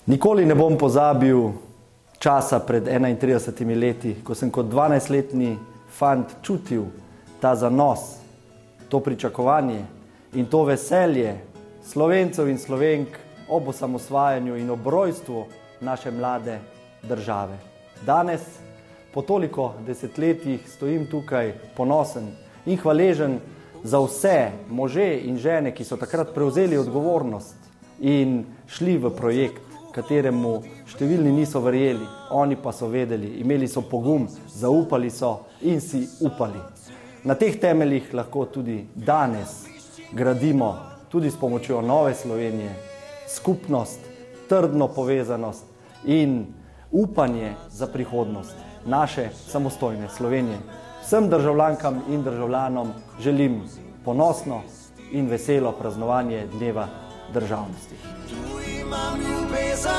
Nikoli ne bom pozabil časa pred 31 leti, ko sem kot 12-letni fant čutil ta zanos, to pričakovanje in to veselje Slovencev in Slovenk ob osamosvajanju in ob rojstvu naše mlade države. Danes, po toliko desetletjih, stojim tukaj ponosen in hvaležen za vse može in žene, ki so takrat prevzeli odgovornost in šli v projekt, kateremu številni niso verjeli, oni pa so vedeli, imeli so pogum, zaupali so in si upali. Na teh temeljih lahko tudi danes gradimo, tudi s pomočjo Nove Slovenije, skupnost, trdno povezanost in upanje za prihodnost naše samostojne Slovenije. Vsem državljankam in državljanom želim ponosno in veselo praznovanje Dneva državnosti. Imam ljubezen